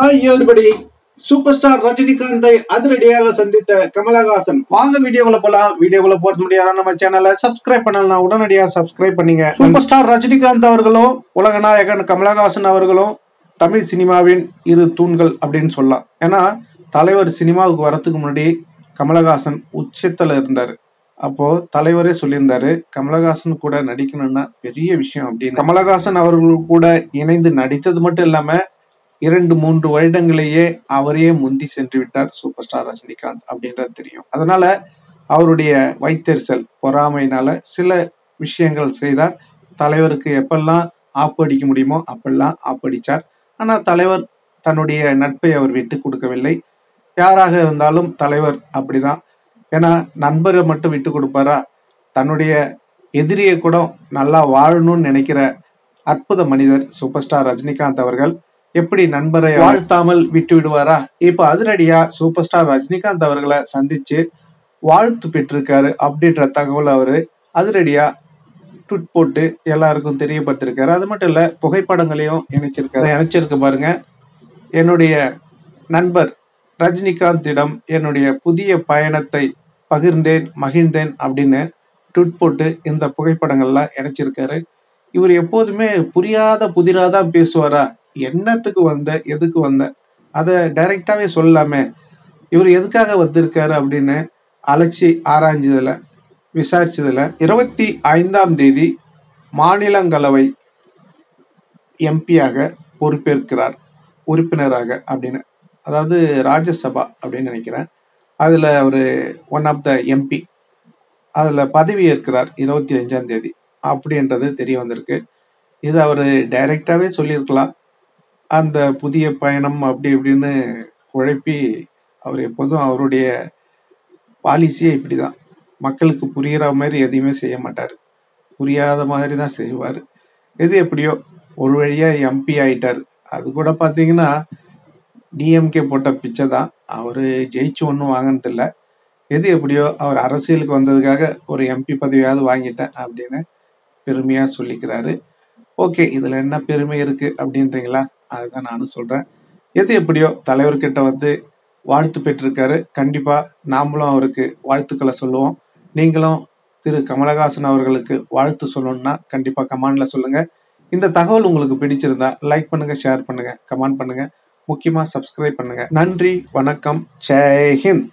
Hi everybody. Super star ரஜினிகாந்தை அதிரடியாக சந்தித்த கமலஹாசன். வாங்க வீடியோக்குள்ள போலாம். வீடியோக்குள்ள போறது முடியாத நம்ம சேனலை சப்ஸ்கிரைப் பண்ணலாம். உடனடியாக சப்ஸ்கிரைப் பண்ணீங்க. சூப்பர் ஸ்டார் ரஜினிகாந்த் அவர்களும் உலக நாயகன் கமலஹாசன் அவர்களும் தமிழ் சினிமாவின் இரு தூண்கள் அப்படின்னு சொல்லலாம். ஏன்னா தலைவர் சினிமாவுக்கு வரத்துக்கு முன்னாடி கமலஹாசன் உச்சத்துல இருந்தாரு. அப்போ தலைவரே சொல்லியிருந்தாரு கமலஹாசன் கூட நடிக்கணும்னா பெரிய விஷயம் அப்படின்னு. கமலஹாசன் அவர்கள் கூட இணைந்து நடித்தது மட்டும் இல்லாம 2-3 வருடங்களையே அவரையே முந்தி சென்று விட்டார் சூப்பர் ஸ்டார் ரஜினிகாந்த் அப்படின்றது தெரியும். அதனால அவருடைய வைத்தெரிச்சல் பொறாமையினால சில விஷயங்கள் செய்தார். தலைவருக்கு எப்பெல்லாம் ஆப்படிக்க முடியுமோ அப்பெல்லாம் ஆப்படிச்சார். ஆனா தலைவர் தன்னுடைய நட்பை அவர் விட்டு கொடுக்கவில்லை. யாராக இருந்தாலும் தலைவர் அப்படிதான். ஏன்னா நண்பரை மட்டும் விட்டு கொடுப்பாரா? தன்னுடைய எதிரியை கூட நல்லா வாழணும்னு நினைக்கிற அற்புத மனிதர் சூப்பர் ஸ்டார் ரஜினிகாந்த் அவர்கள். எப்படி நண்பரை வாழ்த்தாமல் விட்டு விடுவாரா? இப்ப அதிரடியா சூப்பர் ஸ்டார் ரஜினிகாந்த் அவர்களை சந்திச்சு வாழ்த்து பெற்றிருக்காரு அப்படின்ற தகவல் அவரு அதிரடியா ட்வீட் போட்டு எல்லாருக்கும் தெரியப்படுத்திருக்காரு. அது மட்டும் இல்ல புகைப்படங்களையும் இணைச்சிருக்க பாருங்க. என்னுடைய நண்பர் ரஜினிகாந்திடம் என்னுடைய புதிய பயணத்தை பகிர்ந்தேன் மகிழ்ந்தேன் அப்படின்னு ட்வீட் போட்டு இந்த புகைப்படங்கள்லாம் இணைச்சிருக்காரு. இவர் எப்போதுமே புரியாத புதிராதான் பேசுவாரா? என்னத்துக்கு வந்த எதுக்கு வந்த அதை டைரக்டாவே சொல்லாமே. இவர் எதுக்காக வந்திருக்காரு அப்படின்னு அலட்சி ஆராய்ஞ்சதுல விசாரிச்சதுல 25ஆம் தேதி மாநிலங்களவை எம்பியாக பொறுப்பேற்கிறார், உறுப்பினராக அப்படின்னு. அதாவது ராஜ்யசபா அப்படின்னு நினைக்கிறேன். அதுல ஒரு ஒன் ஆஃப் த எம்பி அதுல பதவி ஏற்கிறார் 25ஆம் தேதி அப்படின்றது தெரிய வந்திருக்கு. இது அவரு டைரக்டாவே சொல்லியிருக்கலாம். அந்த புதிய பயணம் அப்படி இப்படின்னு குழப்பி அவர் எப்போதும் அவருடைய பாலிசியே இப்படிதான். மக்களுக்கு புரிகிற மாதிரி எதையுமே செய்ய மாட்டார், புரியாத மாதிரி தான் செய்வார். எது எப்படியோ ஒரு வழியா எம்பி ஆயிட்டார். அது கூட பார்த்தீங்கன்னா டிஎம்கே போட்ட பிச்சை தான். அவர் ஜெயிச்சு ஒன்றும் வாங்கினதில்லை. எது எப்படியோ அவர் அரசியலுக்கு வந்ததுக்காக ஒரு எம்பி பதவியாவது வாங்கிட்டேன் அப்படின்னு பெருமையா சொல்லிக்கிறாரு. ஓகே, இதுல என்ன பெருமை இருக்கு அப்படின்றீங்களா? அதுதான் நானும் சொல்றேன். எது எப்படியோ தலைவர்கிட்ட வந்து வாழ்த்து பெற்றிருக்காரு. கண்டிப்பா நாமளும் அவருக்கு வாழ்த்துக்களை சொல்லுவோம். நீங்களும் திரு கமலஹாசன் அவர்களுக்கு வாழ்த்து சொல்லணும்னா கண்டிப்பா கமெண்ட்ல சொல்லுங்க. இந்த தகவல் உங்களுக்கு பிடிச்சிருந்தா லைக் பண்ணுங்க, ஷேர் பண்ணுங்க, கமெண்ட் பண்ணுங்க, முக்கியமா சப்ஸ்கிரைப் பண்ணுங்க. நன்றி, வணக்கம், ஜெய் ஹிந்த்.